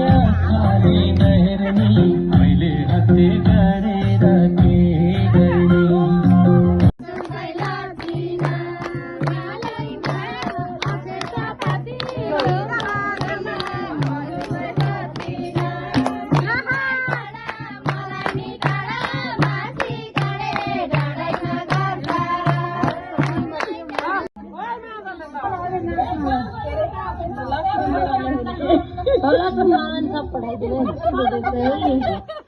आँखाले नहेर्ने मैले हत्ते गरेर के गर्ने Kalau kemarin saya pernah jadi